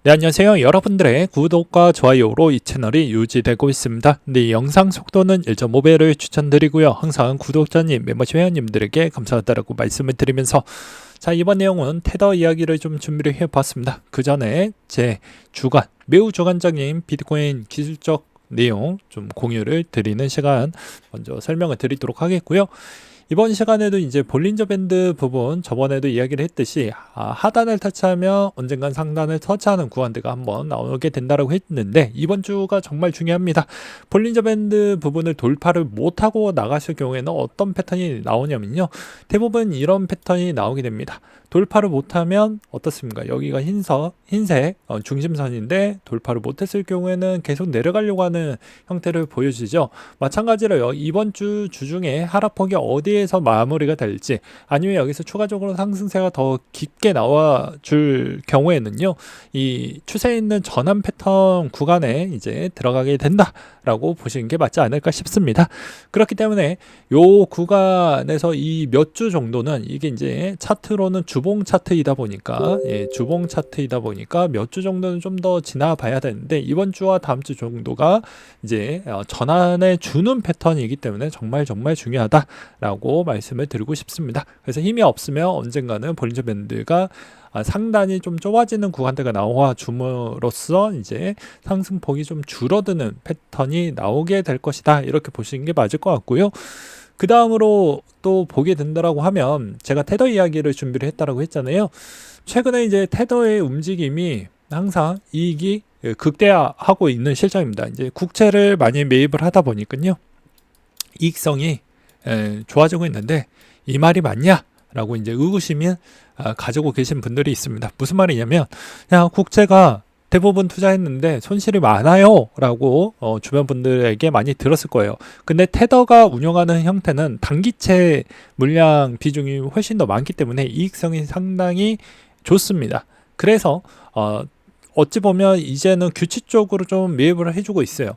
네, 안녕하세요. 여러분들의 구독과 좋아요로 이 채널이 유지되고 있습니다. 네, 영상 속도는 1.5배를 추천드리고요. 항상 구독자님, 멤버십 회원님들에게 감사하다라고 말씀을 드리면서 자, 이번 내용은 테더 이야기를 좀 준비를 해봤습니다. 그 전에 제 주간, 매우 주관적인 비트코인 기술적 내용 좀 공유를 드리는 시간 먼저 설명을 드리도록 하겠고요. 이번 시간에도 이제 볼린저 밴드 부분 저번에도 이야기를 했듯이 하단을 터치하면 언젠간 상단을 터치하는 구간대가 한번 나오게 된다고 했는데 이번 주가 정말 중요합니다. 볼린저 밴드 부분을 돌파를 못하고 나갔을 경우에는 어떤 패턴이 나오냐면요. 대부분 이런 패턴이 나오게 됩니다. 돌파를 못하면 어떻습니까? 여기가 흰색 중심선인데 돌파를 못했을 경우에는 계속 내려가려고 하는 형태를 보여주죠. 마찬가지로요. 이번 주 주중에 하락폭이 어디에서 마무리가 될지 아니면 여기서 추가적으로 상승세가 더 깊게 나와 줄 경우에는요. 이 추세에 있는 전환 패턴 구간에 이제 들어가게 된다라고 보시는 게 맞지 않을까 싶습니다. 그렇기 때문에 요 구간에서 이 몇 주 정도는 이게 이제 차트로는 주봉 차트이다 보니까 주봉 차트이다 보니까 몇 주 정도는 좀 더 지나봐야 되는데 이번 주와 다음 주 정도가 이제 전환해 주는 패턴이기 때문에 정말 중요하다라고 말씀을 드리고 싶습니다. 그래서 힘이 없으면 언젠가는 볼린저 밴드가 상단이 좀 좁아지는 구간대가 나와 줌으로써 이제 상승폭이 좀 줄어드는 패턴이 나오게 될 것이다. 이렇게 보시는 게 맞을 것 같고요. 그 다음으로 또 보게 된다라고 하면 제가 테더 이야기를 준비를 했다라고 했잖아요. 최근에 이제 테더의 움직임이 항상 이익이 극대화하고 있는 실정입니다. 이제 국채를 많이 매입을 하다 보니까요. 이익성이 좋아지고 있는데 이 말이 맞냐? 라고 이제 의구심이 가지고 계신 분들이 있습니다. 무슨 말이냐면 그냥 국채가 대부분 투자했는데 손실이 많아요 라고 주변 분들에게 많이 들었을 거예요. 근데 테더가 운영하는 형태는 단기채 물량 비중이 훨씬 더 많기 때문에 이익성이 상당히 좋습니다. 그래서 어찌 보면 이제는 규칙적으로 좀 매입을 해주고 있어요.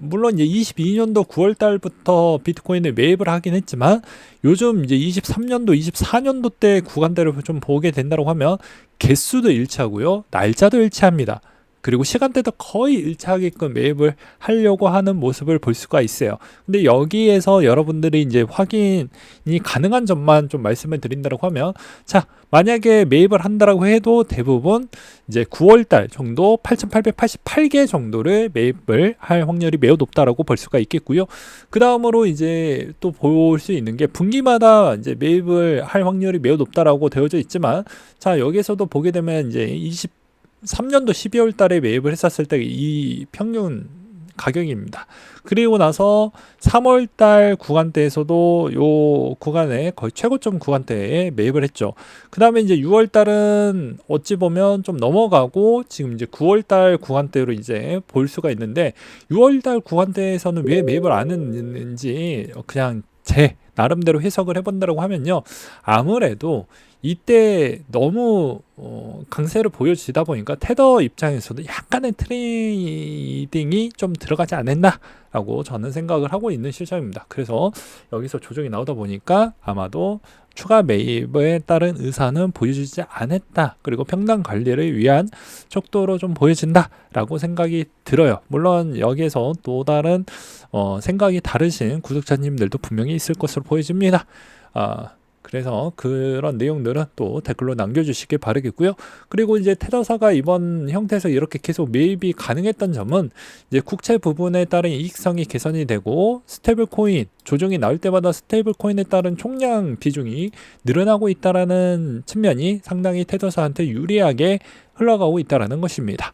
물론 이제 22년도 9월 달부터 비트코인을 매입을 하긴 했지만 요즘 이제 23년도, 24년도 때 구간대를 좀 보게 된다고 하면 개수도 일치하고요. 날짜도 일치합니다. 그리고 시간대도 거의 일치하게끔 매입을 하려고 하는 모습을 볼 수가 있어요. 근데 여기에서 여러분들이 이제 확인이 가능한 점만 좀 말씀을 드린다고 하면 자, 만약에 매입을 한다라고 해도 대부분 이제 9월달 정도 8,888개 정도를 매입을 할 확률이 매우 높다라고 볼 수가 있겠고요. 그 다음으로 이제 또 볼 수 있는 게 분기마다 이제 매입을 할 확률이 매우 높다라고 되어져 있지만 자, 여기서도 보게 되면 이제 23년도 12월 달에 매입을 했었을 때 이 평균 가격입니다. 그리고 나서 3월 달 구간대에서도 요 구간에 거의 최고점 구간대에 매입을 했죠. 그 다음에 이제 6월 달은 어찌 보면 좀 넘어가고 지금 이제 9월 달 구간대로 이제 볼 수가 있는데 6월 달 구간대에서는 왜 매입을 안 했는지 그냥 제 나름대로 해석을 해본다고 하면요. 아무래도 이때 너무 강세를 보여주다 보니까 테더 입장에서도 약간의 트레이딩이 좀 들어가지 않았나라고 저는 생각을 하고 있는 실정입니다. 그래서 여기서 조정이 나오다 보니까 아마도 추가 매입에 따른 의사는 보여주지 않았다. 그리고 평단 관리를 위한 척도로 좀 보여진다라고 생각이 들어요. 물론 여기에서 또 다른 생각이 다르신 구독자님들도 분명히 있을 것으로 보여집니다. 그래서 그런 내용들은 또 댓글로 남겨주시길 바라겠고요. 그리고 이제 테더사가 이번 형태에서 이렇게 계속 매입이 가능했던 점은 이제 국채 부분에 따른 이익성이 개선이 되고 스테이블 코인 조정이 나올 때마다 스테이블 코인에 따른 총량 비중이 늘어나고 있다라는 측면이 상당히 테더사한테 유리하게 흘러가고 있다라는 것입니다.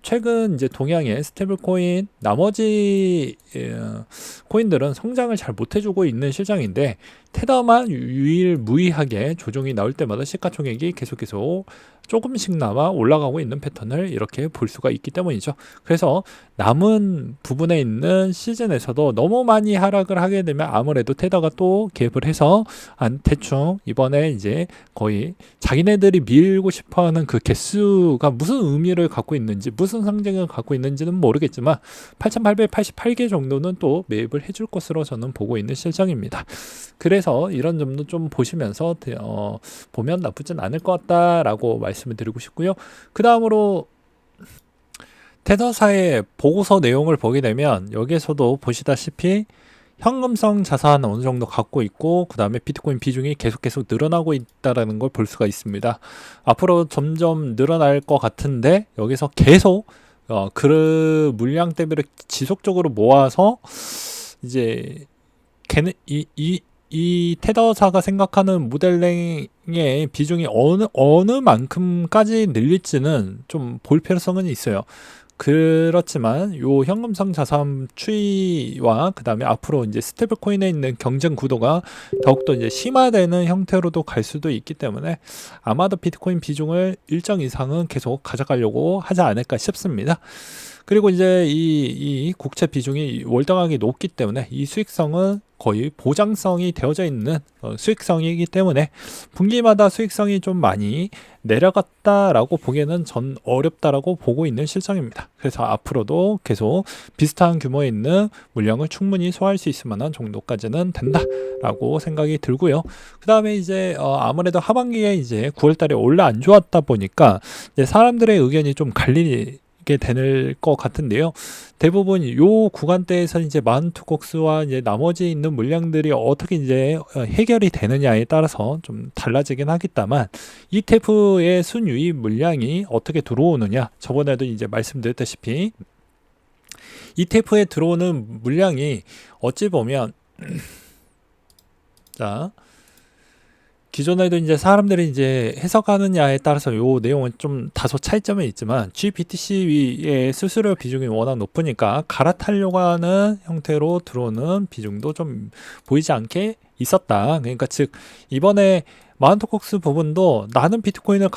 최근 이제 동양의 스테이블 코인 나머지 코인들은 성장을 잘 못해주고 있는 실정인데 테더만 유일무이하게 조정이 나올 때마다 시가총액이 계속 조금씩나마 올라가고 있는 패턴을 이렇게 볼 수가 있기 때문이죠. 그래서 남은 부분에 있는 시즌에서도 너무 많이 하락을 하게 되면 아무래도 테더가 또 개입을 해서 대충 이번에 이제 거의 자기네들이 밀고 싶어하는 그 개수가 무슨 의미를 갖고 있는지 무슨 상징을 갖고 있는지는 모르겠지만 8,888개 정도는 또 매입을 해줄 것으로 저는 보고 있는 실정입니다. 그래서 이런 점도 좀 보시면서 보면 나쁘진 않을 것 같다라고 말씀을 드리고 싶고요. 그 다음으로 테더사의 보고서 내용을 보게 되면 여기에서도 보시다시피 현금성 자산 어느 정도 갖고 있고 그 다음에 비트코인 비중이 계속 늘어나고 있다라는 걸 볼 수가 있습니다. 앞으로 점점 늘어날 것 같은데 여기서 계속 그 물량 대비를 지속적으로 모아서 이제 걔는 이 테더사가 생각하는 모델링의 비중이 어느 만큼까지 늘릴지는 좀 볼 필요성은 있어요. 그렇지만 요 현금성 자산 추이와 그 다음에 앞으로 이제 스테이블 코인에 있는 경쟁 구도가 더욱더 이제 심화되는 형태로도 갈 수도 있기 때문에 아마도 비트코인 비중을 일정 이상은 계속 가져가려고 하지 않을까 싶습니다. 그리고 이제 이 국채 비중이 월등하게 높기 때문에 이 수익성은 거의 보장성이 되어져 있는 수익성이기 때문에 분기마다 수익성이 좀 많이 내려갔다라고 보기에는 전 어렵다라고 보고 있는 실정입니다. 그래서 앞으로도 계속 비슷한 규모에 있는 물량을 충분히 소화할 수 있을 만한 정도까지는 된다라고 생각이 들고요. 그 다음에 이제 아무래도 하반기에 이제 9월달에 원래 안 좋았다 보니까 이제 사람들의 의견이 좀 갈리게 될 것 같은데요. 대부분 요 구간대에서 이제 마운트콕스와 이제 나머지 있는 물량들이 어떻게 이제 해결이 되느냐에 따라서 좀 달라지긴 하겠다만 ETF의 순유입 물량이 어떻게 들어오느냐, 저번에도 이제 말씀드렸다시피 ETF에 들어오는 물량이 어찌 보면 자, 기존에도 이제 사람들이 이제 해석하느냐에 따라서 요 내용은 좀 다소 차이점은 있지만 GBTC의 수수료 비중이 워낙 높으니까 갈아타려고 하는 형태로 들어오는 비중도 좀 보이지 않게 있었다. 그러니까 즉 이번에 마운트콕스 부분도 나는 비트코인을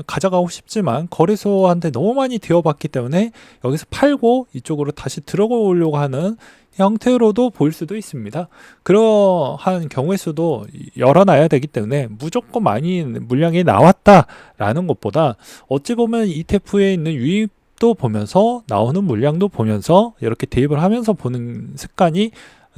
가져가고 싶지만 거래소한테 너무 많이 되어봤기 때문에 여기서 팔고 이쪽으로 다시 들어오려고 하는 형태로도 보일 수도 있습니다. 그러한 경우의 수도 열어놔야 되기 때문에 무조건 많이 물량이 나왔다라는 것보다 어찌 보면 ETF에 있는 유입도 보면서 나오는 물량도 보면서 이렇게 대입을 하면서 보는 습관이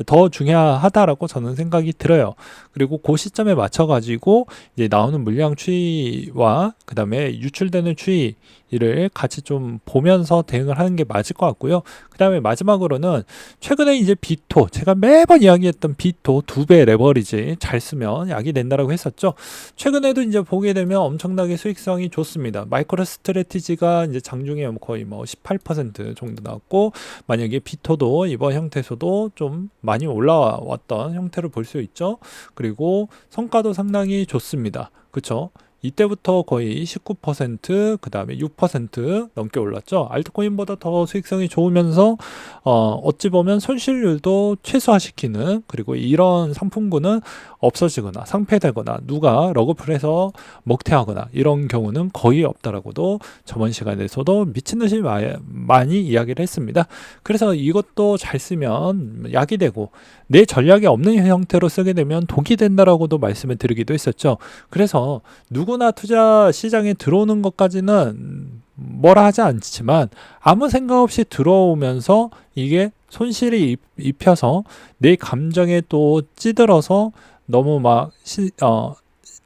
더 중요하다라고 저는 생각이 들어요. 그리고 그 시점에 맞춰 가지고 이제 나오는 물량 추이와 그 다음에 유출되는 추이를 같이 좀 보면서 대응을 하는 게 맞을 것 같고요. 그 다음에 마지막으로는 최근에 이제 비토, 제가 매번 이야기했던 비토 2배 레버리지 잘 쓰면 약이 된다라고 했었죠. 최근에도 이제 보게 되면 엄청나게 수익성이 좋습니다. 마이크로 스트래티지가 이제 장중에 거의 뭐 18% 정도 나왔고, 만약에 비토도 이번 형태에서도 좀 많이 올라왔던 형태를 볼 수 있죠. 그리고 성과도 상당히 좋습니다. 그쵸? 이때부터 거의 19%, 그 다음에 6% 넘게 올랐죠. 알트코인보다 더 수익성이 좋으면서 어찌 보면 손실률도 최소화시키는, 그리고 이런 상품군은 없어지거나 상폐되거나 누가 러그풀 해서 먹튀하거나 이런 경우는 거의 없다라고도 저번 시간에서도 미친듯이 많이 이야기를 했습니다. 그래서 이것도 잘 쓰면 약이 되고 내 전략이 없는 형태로 쓰게 되면 독이 된다라고도 말씀을 드리기도 했었죠. 그래서 누구나 투자 시장에 들어오는 것까지는 뭐라 하지 않지만 아무 생각 없이 들어오면서 이게 손실이 입혀서 내 감정에 또 찌들어서 너무 막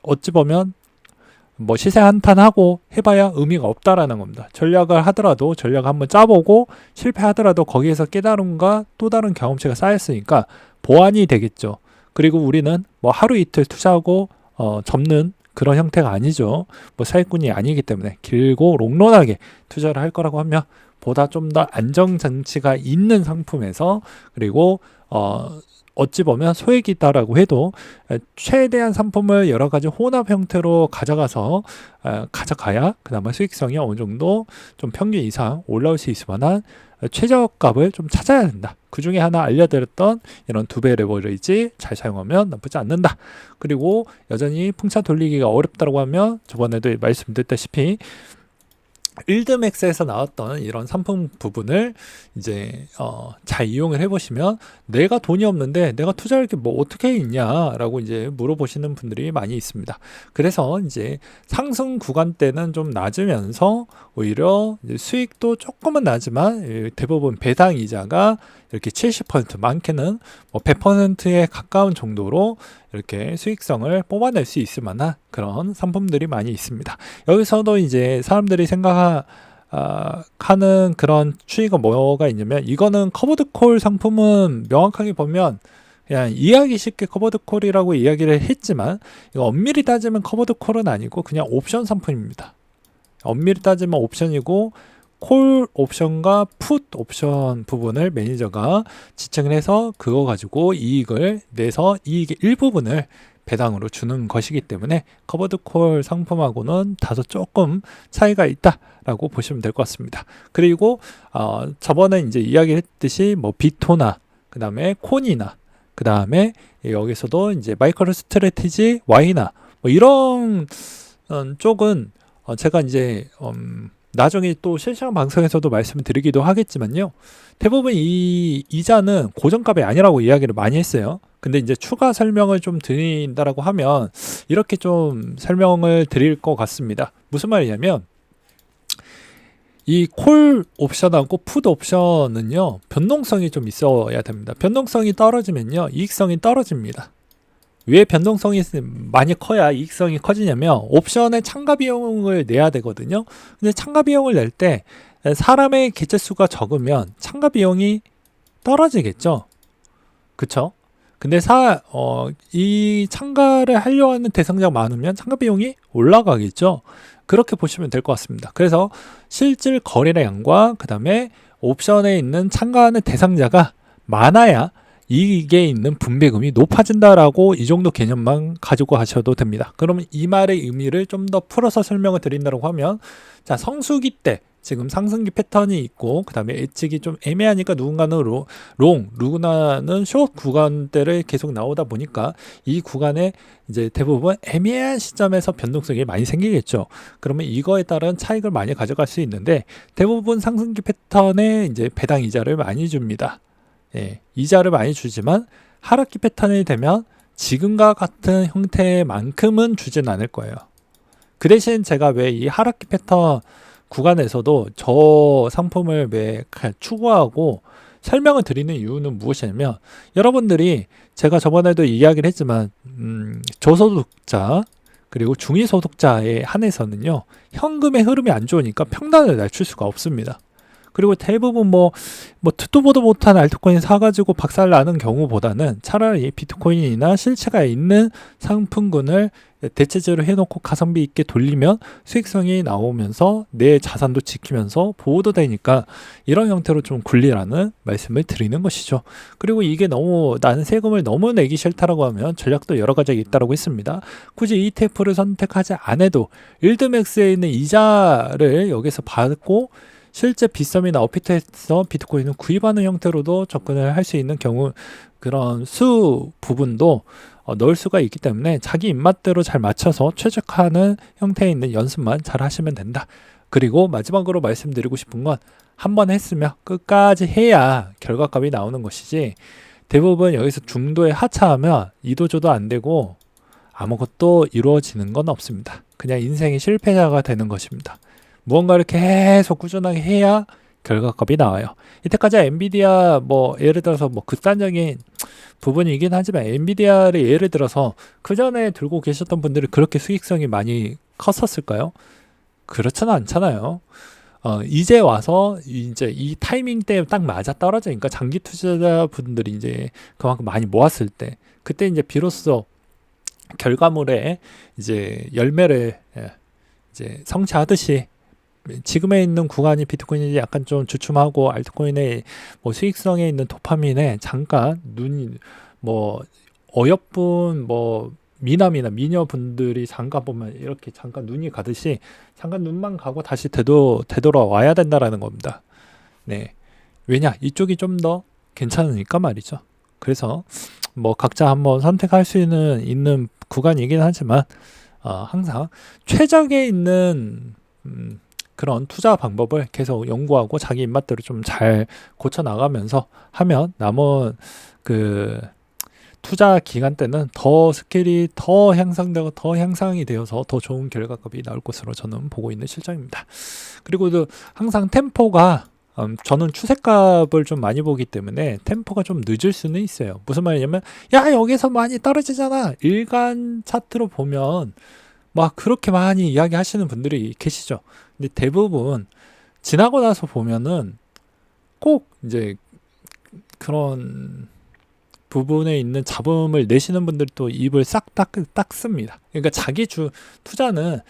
어찌 보면 뭐 시세 한탄하고 해봐야 의미가 없다라는 겁니다. 전략을 하더라도 전략 한번 짜보고 실패하더라도 거기에서 깨달음과 또 다른 경험치가 쌓였으니까 보완이 되겠죠. 그리고 우리는 뭐 하루 이틀 투자하고 접는 그런 형태가 아니죠. 뭐 사기꾼이 아니기 때문에 길고 롱런하게 투자를 할 거라고 하면 보다 좀 더 안정장치가 있는 상품에서, 그리고 어찌 보면 소액이다라고 해도 최대한 상품을 여러 가지 혼합 형태로 가져가야 그나마 수익성이 어느 정도 좀 평균 이상 올라올 수 있을 만한 최저값을 좀 찾아야 된다. 그 중에 하나 알려드렸던 이런 2배 레버리지 잘 사용하면 나쁘지 않는다. 그리고 여전히 풍차 돌리기가 어렵다고 하면 저번에도 말씀드렸다시피 일드맥스에서 나왔던 이런 상품 부분을 이제 잘 이용을 해보시면 내가 돈이 없는데 내가 투자할 게 뭐 어떻게 있냐라고 이제 물어보시는 분들이 많이 있습니다. 그래서 이제 상승 구간 때는 좀 낮으면서 오히려 이제 수익도 조금은 나지만 대부분 배당 이자가 이렇게 70% 많게는 뭐 100%에 가까운 정도로 이렇게 수익성을 뽑아낼 수 있을 만한 그런 상품들이 많이 있습니다. 여기서도 이제 사람들이 하는 그런 추이가 뭐가 있냐면, 이거는 커버드 콜 상품은 명확하게 보면 그냥 이해하기 쉽게 커버드 콜이라고 이야기를 했지만, 이거 엄밀히 따지면 커버드 콜은 아니고 그냥 옵션 상품입니다. 엄밀히 따지면 옵션이고, 콜 옵션과 풋 옵션 부분을 매니저가 지정을 해서 그거 가지고 이익을 내서 이익의 일부분을 배당으로 주는 것이기 때문에 커버드 콜 상품하고는 다소 조금 차이가 있다라고 보시면 될 것 같습니다. 그리고 저번에 이제 이야기했듯이 뭐 비토나 그 다음에 콘이나 그 다음에 여기서도 이제 마이크로 스트래티지 Y나 뭐 이런 쪽은 제가 이제 나중에 또 실시간 방송에서도 말씀을 드리기도 하겠지만요. 대부분 이 이자는 고정값이 아니라고 이야기를 많이 했어요. 근데 이제 추가 설명을 좀 드린다라고 하면 이렇게 좀 설명을 드릴 것 같습니다. 무슨 말이냐면, 이 콜 옵션하고 풋 옵션은요, 변동성이 좀 있어야 됩니다. 변동성이 떨어지면요, 이익성이 떨어집니다. 왜 변동성이 많이 커야 이익성이 커지냐면, 옵션에 참가 비용을 내야 되거든요. 근데 참가 비용을 낼 때 사람의 개체 수가 적으면 참가 비용이 떨어지겠죠. 그쵸? 근데 이 참가를 하려고 하는 대상자가 많으면 참가 비용이 올라가겠죠. 그렇게 보시면 될 것 같습니다. 그래서 실질 거래량과 그 다음에 옵션에 있는 참가하는 대상자가 많아야 이익에 있는 분배금이 높아진다라고 이 정도 개념만 가지고 가셔도 됩니다. 그러면 이 말의 의미를 좀 더 풀어서 설명을 드린다고 하면, 자, 성수기 때 지금 상승기 패턴이 있고 그 다음에 예측이 좀 애매하니까 누군가는 누군가는 숏 구간대를 계속 나오다 보니까 이 구간에 이제 대부분 애매한 시점에서 변동성이 많이 생기겠죠. 그러면 이거에 따른 차익을 많이 가져갈 수 있는데, 대부분 상승기 패턴에 이제 배당 이자를 많이 줍니다. 예, 이자를 많이 주지만 하락기 패턴이 되면 지금과 같은 형태만큼은 주진 않을 거예요. 그 대신 제가 왜 이 하락기 패턴 구간에서도 저 상품을 왜 추구하고 설명을 드리는 이유는 무엇이냐면, 여러분들이 제가 저번에도 이야기를 했지만 저소득자 그리고 중위소득자에 한해서는요, 현금의 흐름이 안 좋으니까 평단을 낮출 수가 없습니다. 그리고 대부분 뭐 듣도 보도 못한 알트코인 사가지고 박살 나는 경우보다는 차라리 비트코인이나 실체가 있는 상품군을 대체제로 해놓고 가성비 있게 돌리면 수익성이 나오면서 내 자산도 지키면서 보호도 되니까 이런 형태로 좀 굴리라는 말씀을 드리는 것이죠. 그리고 이게 너무 나는 세금을 너무 내기 싫다라고 하면 전략도 여러 가지가 있다고 했습니다. 굳이 ETF를 선택하지 않아도 일드맥스에 있는 이자를 여기서 받고 실제 빗썸이나 업비트에서 비트코인을 구입하는 형태로도 접근을 할 수 있는 경우, 그런 수 부분도 넣을 수가 있기 때문에 자기 입맛대로 잘 맞춰서 최적화하는 형태에 있는 연습만 잘 하시면 된다. 그리고 마지막으로 말씀드리고 싶은 건, 한번 했으면 끝까지 해야 결과값이 나오는 것이지, 대부분 여기서 중도에 하차하면 이도저도 안 되고 아무것도 이루어지는 건 없습니다. 그냥 인생의 실패자가 되는 것입니다. 무언가를 계속 꾸준하게 해야 결과값이 나와요. 이때까지 엔비디아 뭐 예를 들어서 뭐 극단적인 부분이긴 하지만, 엔비디아를 예를 들어서 그 전에 들고 계셨던 분들이 그렇게 수익성이 많이 컸었을까요? 그렇지는 않잖아요. 이제 와서 이제 이 타이밍 때 딱 맞아 떨어지니까 장기 투자자분들이 이제 그만큼 많이 모았을 때, 그때 이제 비로소 결과물에 이제 열매를 이제 성취하듯이, 지금에 있는 구간이 비트코인이 약간 좀 주춤하고 알트코인의 뭐 수익성에 있는 도파민에 잠깐 뭐 어여쁜 뭐 미남이나 미녀분들이 잠깐 보면 이렇게 잠깐 눈이 가듯이 잠깐 눈만 가고 다시 되돌아와야 된다라는 겁니다. 네. 왜냐? 이쪽이 좀 더 괜찮으니까 말이죠. 그래서 뭐 각자 한번 선택할 수 있는 구간이긴 하지만, 항상 최적에 있는 그런 투자 방법을 계속 연구하고 자기 입맛대로 좀 잘 고쳐 나가면서 하면 남은 그 투자 기간 때는 더 스킬이 더 향상되고 더 향상이 되어서 더 좋은 결과값이 나올 것으로 저는 보고 있는 실정입니다. 그리고 항상 템포가, 저는 추세값을 좀 많이 보기 때문에 템포가 좀 늦을 수는 있어요. 무슨 말이냐면, 야, 여기서 많이 떨어지잖아. 일간 차트로 보면 막 그렇게 많이 이야기하시는 분들이 계시죠. 근데 대부분 지나고 나서 보면은 꼭 이제 그런 부분에 있는 잡음을 내시는 분들도 입을 싹 닦습니다. 그러니까 자기 투자는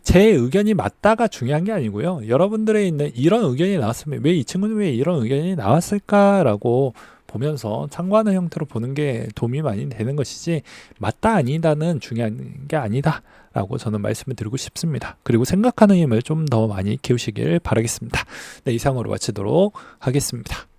제 의견이 맞다가 중요한 게 아니고요. 여러분들의 있는 이런 의견이 나왔으면 왜 이 친구는 왜 이런 의견이 나왔을까라고 보면서 참고하는 형태로 보는 게 도움이 많이 되는 것이지, 맞다 아니다는 중요한 게 아니다 라고 저는 말씀을 드리고 싶습니다. 그리고 생각하는 힘을 좀 더 많이 키우시길 바라겠습니다. 네, 이상으로 마치도록 하겠습니다.